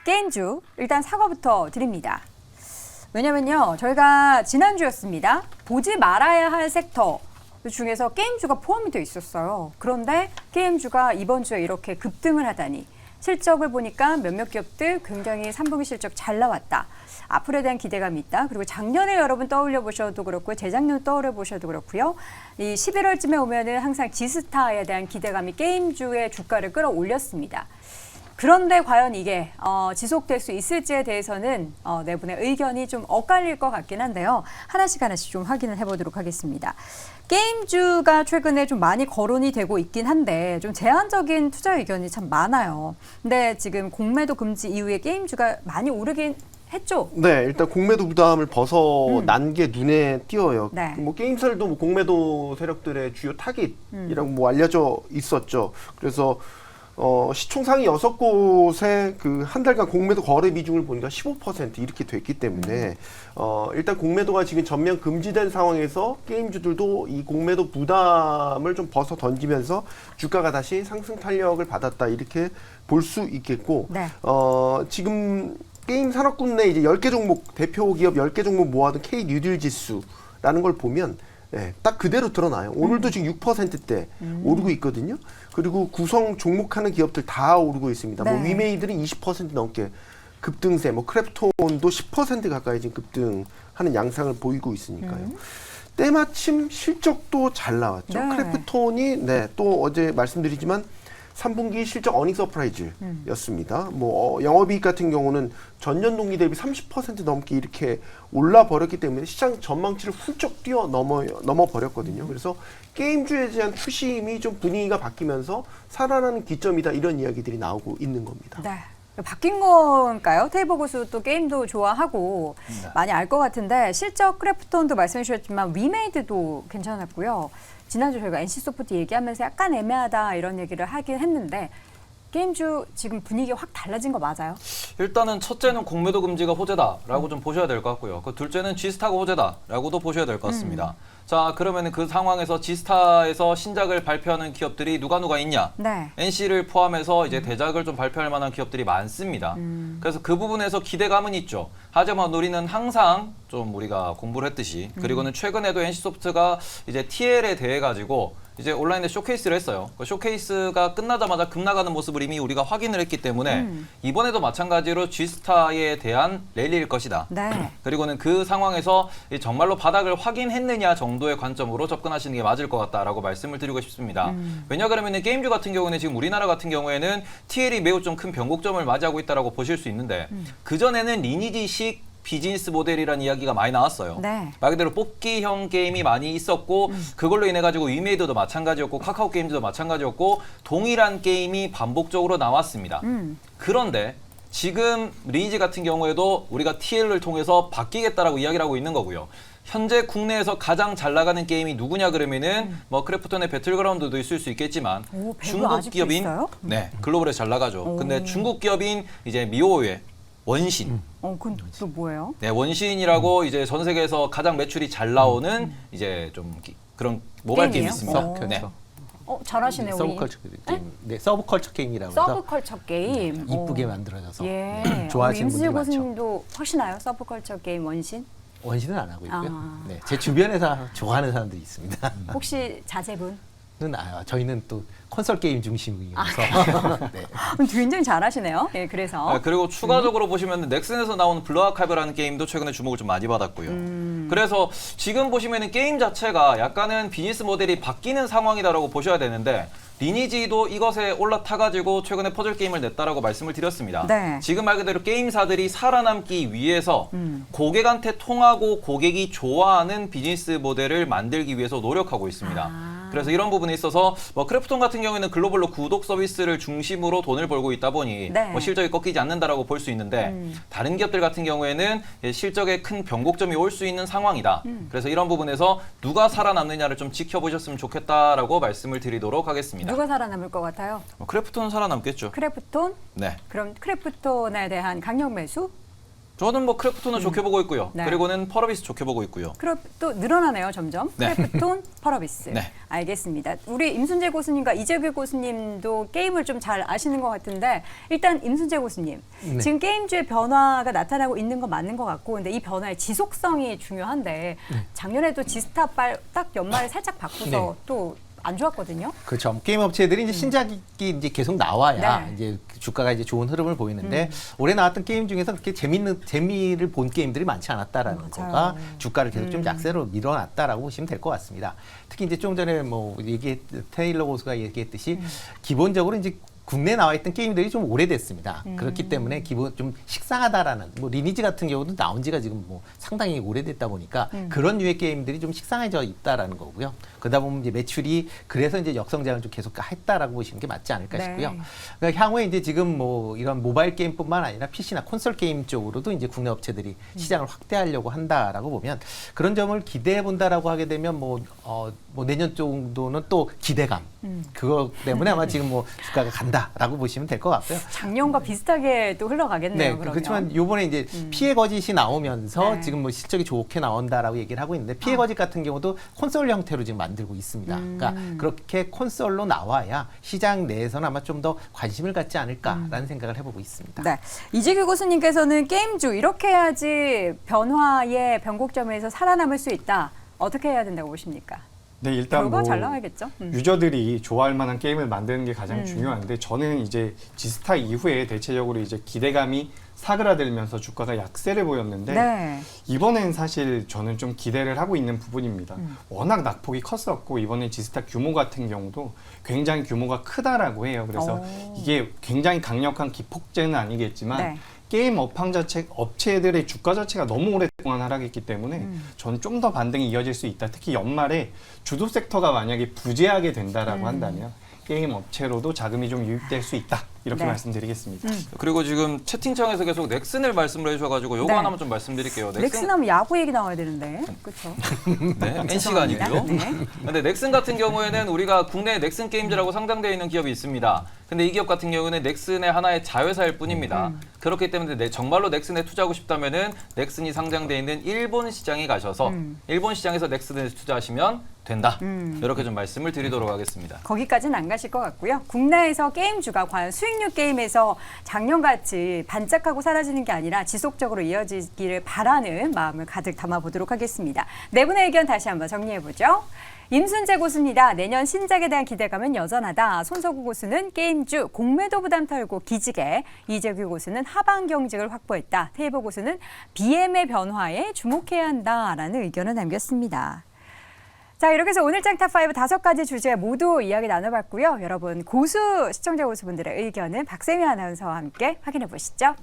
게임주 일단 사과부터 드립니다. 왜냐면요, 저희가 지난주였습니다. 보지 말아야 할 섹터 중에서 게임주가 포함이 돼 있었어요. 그런데 게임주가 이번 주에 이렇게 급등을 하다니, 실적을 보니까 몇몇 기업들 굉장히 3분기 실적 잘 나왔다. 앞으로에 대한 기대감이 있다. 그리고 작년을 여러분 떠올려 보셔도 그렇고요. 재작년 떠올려 보셔도 그렇고요. 이 11월쯤에 오면은 항상 지스타에 대한 기대감이 게임주의 주가를 끌어올렸습니다. 그런데 과연 이게 지속될 수 있을지에 대해서는 네 분의 의견이 좀 엇갈릴 것 같긴 한데요. 하나씩 좀 확인을 해보도록 하겠습니다. 게임주가 최근에 좀 많이 거론이 되고 있긴 한데 좀 제한적인 투자 의견이 참 많아요. 근데 지금 공매도 금지 이후에 게임주가 많이 오르긴 했죠? 네, 일단 공매도 부담을 벗어난 게 눈에 띄어요. 네. 뭐 게임사들도 뭐 공매도 세력들의 주요 타깃이라고 뭐 알려져 있었죠. 그래서 시총 상위 6곳의 그 한 달간 공매도 거래 비중을 보니까 15% 이렇게 됐기 때문에 일단 공매도가 지금 전면 금지된 상황에서 게임주들도 이 공매도 부담을 좀 벗어 던지면서 주가가 다시 상승 탄력을 받았다 이렇게 볼 수 있겠고 네. 지금 게임 산업군 내 이제 10개 종목 대표 기업 10개 종목 모아둔 K 뉴딜 지수라는 걸 보면 네, 딱 그대로 드러나요. 오늘도 지금 6%대 오르고 있거든요. 그리고 구성 종목하는 기업들 다 오르고 있습니다. 네. 뭐 위메이들은 20% 넘게 급등세, 뭐 크래프톤도 10% 가까이 지금 급등하는 양상을 보이고 있으니까요. 때마침 실적도 잘 나왔죠. 네. 크래프톤이 또 어제 말씀드리지만 3분기 실적 어닝 서프라이즈였습니다. 뭐 영업이익 같은 경우는 전년 동기 대비 30% 넘게 이렇게 올라 버렸기 때문에 시장 전망치를 훌쩍 넘어 버렸거든요. 그래서 게임주에 대한 투심이 좀 분위기가 바뀌면서 살아나는 기점이다 이런 이야기들이 나오고 있는 겁니다. 네. 바뀐 건가요? 테이버 고수 또 게임도 좋아하고 많이 알 것 같은데 실적 크래프톤도 말씀해 주셨지만 위메이드도 괜찮았고요. 지난주 저희가 NC소프트 얘기하면서 약간 애매하다 이런 얘기를 하긴 했는데 게임주 지금 분위기 확 달라진 거 맞아요? 일단은 첫째는 공매도 금지가 호재다라고 좀 보셔야 될 것 같고요. 그 둘째는 G스타가 호재다라고도 보셔야 될 것 같습니다. 자, 그러면 그 상황에서 G스타에서 신작을 발표하는 기업들이 누가 있냐? 네. NC를 포함해서 이제 대작을 좀 발표할 만한 기업들이 많습니다. 그래서 그 부분에서 기대감은 있죠. 하지만 우리는 항상 좀 우리가 공부를 했듯이 그리고는 최근에도 NC소프트가 이제 TL에 대해 가지고 이제 온라인에 쇼케이스를 했어요. 그 쇼케이스가 끝나자마자 급 나가는 모습을 이미 우리가 확인을 했기 때문에 이번에도 마찬가지로 G스타에 대한 랠리일 것이다. 네. 그리고는 그 상황에서 정말로 바닥을 확인했느냐 정도의 관점으로 접근하시는 게 맞을 것 같다라고 말씀을 드리고 싶습니다. 왜냐 그러면 게임주 같은 경우는 지금 우리나라 같은 경우에는 TL이 매우 좀 큰 변곡점을 맞이하고 있다라고 보실 수 있는데 그전에는 리니지식 비즈니스 모델이라는 이야기가 많이 나왔어요. 네. 말 그대로 뽑기형 게임이 많이 있었고 그걸로 인해 가지고 위메이드도 마찬가지였고 카카오 게임즈도 마찬가지였고 동일한 게임이 반복적으로 나왔습니다. 그런데 지금 리니지 같은 경우에도 우리가 TL을 통해서 바뀌겠다라고 이야기를 하고 있는 거고요. 현재 국내에서 가장 잘 나가는 게임이 누구냐 그러면은 뭐 크래프톤의 배틀그라운드도 있을 수 있겠지만 중국 기업인 네, 글로벌에서 잘 나가죠. 근데 중국 기업인 이제 미호의 원신. 그건 또 뭐예요? 네, 원신이라고 이제 전 세계에서 가장 매출이 잘 나오는 이제 좀 그런 모바일 게임이 있습니다. 네. 잘하시네요. 서브컬처 게임. 네, 서브컬처 게임이라고 해서 서브컬처 게임. 이쁘게 만들어져서 예. 좋아하시는 분들이 많죠. 교수님도 하시나요? 서브컬처 게임 원신? 원신은 안 하고 있고요. 네, 제 주변에서 좋아하는 사람들이 있습니다. 혹시 자제분? 저희는 또 콘솔 게임 중심이어서 네. 굉장히 잘하시네요. 예, 그래서. 그리고 추가적으로 보시면 넥슨에서 나오는 블루아카이브라는 게임도 최근에 주목을 좀 많이 받았고요. 그래서 지금 보시면 게임 자체가 약간은 비즈니스 모델이 바뀌는 상황이다라고 보셔야 되는데 리니지도 이것에 올라타가지고 최근에 퍼즐 게임을 냈다라고 말씀을 드렸습니다. 네. 지금 말 그대로 게임사들이 살아남기 위해서 고객한테 통하고 고객이 좋아하는 비즈니스 모델을 만들기 위해서 노력하고 있습니다. 그래서 이런 부분에 있어서 뭐 크래프톤 같은 경우에는 글로벌로 구독 서비스를 중심으로 돈을 벌고 있다 보니 네. 뭐 실적이 꺾이지 않는다라고 볼 수 있는데 다른 기업들 같은 경우에는 실적에 큰 변곡점이 올 수 있는 상황이다. 그래서 이런 부분에서 누가 살아남느냐를 좀 지켜보셨으면 좋겠다라고 말씀을 드리도록 하겠습니다. 누가 살아남을 것 같아요? 크래프톤은 살아남겠죠. 크래프톤? 네. 그럼 크래프톤에 대한 강력 매수? 저는 뭐 크래프톤은 좋게 보고 있고요. 네. 그리고는 펄어비스 좋게 보고 있고요. 그럼 또 늘어나네요, 점점. 네. 크래프톤, 펄어비스. 네. 알겠습니다. 우리 임순재 고수님과 이재규 고수님도 게임을 좀 잘 아시는 것 같은데 일단 임순재 고수님, 네. 지금 게임주의 변화가 나타나고 있는 건 맞는 것 같고 근데 이 변화의 지속성이 중요한데 작년에도 지스타 딱 연말에 살짝 바꾸서 네. 또 안 좋았거든요. 그렇죠. 게임 업체들이 이제 신작이 이제 계속 나와야 네. 이제 주가가 이제 좋은 흐름을 보이는데 올해 나왔던 게임 중에서 그렇게 재미를 본 게임들이 많지 않았다라는 맞아요. 거가 주가를 계속 좀 약세로 밀어놨다라고 보시면 될 것 같습니다. 특히 이제 좀 전에 뭐 테일러 고수가 얘기했듯이 기본적으로 이제 국내에 나와 있던 게임들이 좀 오래됐습니다. 그렇기 때문에 기본 좀 식상하다라는 뭐 리니지 같은 경우도 나온 지가 지금 뭐 상당히 오래됐다 보니까 그런 류의 게임들이 좀 식상해져 있다라는 거고요. 그러다 보면 이제 매출이 그래서 이제 역성장을 좀 계속 했다라고 보시는 게 맞지 않을까 네. 싶고요. 그러니까 향후에 이제 지금 뭐 이런 모바일 게임뿐만 아니라 PC나 콘솔 게임 쪽으로도 이제 국내 업체들이 시장을 확대하려고 한다라고 보면 그런 점을 기대해 본다라고 하게 되면 뭐 내년 정도는 또 기대감 그거 때문에 아마 지금 뭐 주가가 간다라고 보시면 될 것 같고요. 작년과 비슷하게 또 흘러가겠네요. 네, 그러면. 그렇지만 요번에 이제 피해 거짓이 나오면서 네. 지금 뭐 실적이 좋게 나온다라고 얘기를 하고 있는데 피해 거짓 같은 경우도 콘솔 형태로 지금 만들고 있습니다. 그러니까 그렇게 콘솔로 나와야 시장 내에서는 아마 좀 더 관심을 갖지 않을까라는 생각을 해보고 있습니다. 네. 이재규 교수님께서는 게임주 이렇게 해야지 변화의 변곡점에서 살아남을 수 있다. 어떻게 해야 된다고 보십니까? 네, 일단 결과 뭐 잘 나와야겠죠. 유저들이 좋아할 만한 게임을 만드는 게 가장 중요한데 저는 이제 지스타 이후에 대체적으로 이제 기대감이 사그라들면서 주가가 약세를 보였는데 네. 이번엔 사실 저는 좀 기대를 하고 있는 부분입니다. 워낙 낙폭이 컸었고 이번에 지스타 규모 같은 경우도 굉장히 규모가 크다라고 해요. 그래서 이게 굉장히 강력한 기폭제는 아니겠지만 네. 게임 업체들의 주가 자체가 너무 오랫동안 하락했기 때문에 저는 좀 더 반등이 이어질 수 있다. 특히 연말에 주도 섹터가 만약에 부재하게 된다라고 한다면 게임 업체로도 자금이 좀 유입될 수 있다. 이렇게 네. 말씀드리겠습니다. 그리고 지금 채팅창에서 계속 넥슨을 말씀을 해주셔가지고 요거 네. 하나만 좀 말씀드릴게요. 넥슨 하면 야구 얘기 나와야 되는데. 그렇죠. 네, NC가 아니고요. 네. 근데 넥슨 같은 경우에는 우리가 국내 넥슨 게임즈라고 상장되어 있는 기업이 있습니다. 근데 이 기업 같은 경우는 넥슨의 하나의 자회사일 뿐입니다. 그렇기 때문에 정말로 넥슨에 투자하고 싶다면은 넥슨이 상장되어 있는 일본 시장에 가셔서 일본 시장에서 넥슨에 투자하시면 된다. 이렇게 좀 말씀을 드리도록 하겠습니다. 거기까지는 안 가실 것 같고요. 국내에서 게임주가 과연 수익률 게임에서 작년같이 반짝하고 사라지는 게 아니라 지속적으로 이어지기를 바라는 마음을 가득 담아보도록 하겠습니다. 네 분의 의견 다시 한번 정리해보죠. 임순재 고수입니다. 내년 신작에 대한 기대감은 여전하다. 손석구 고수는 게임주 공매도 부담 털고 기지개. 이재규 고수는 하방 경직을 확보했다. 테이블 고수는 BM의 변화에 주목해야 한다라는 의견을 남겼습니다. 자, 이렇게 해서 오늘 짱 탑5 5가지 주제 모두 이야기 나눠봤고요. 여러분, 시청자 고수분들의 의견은 박세미 아나운서와 함께 확인해 보시죠.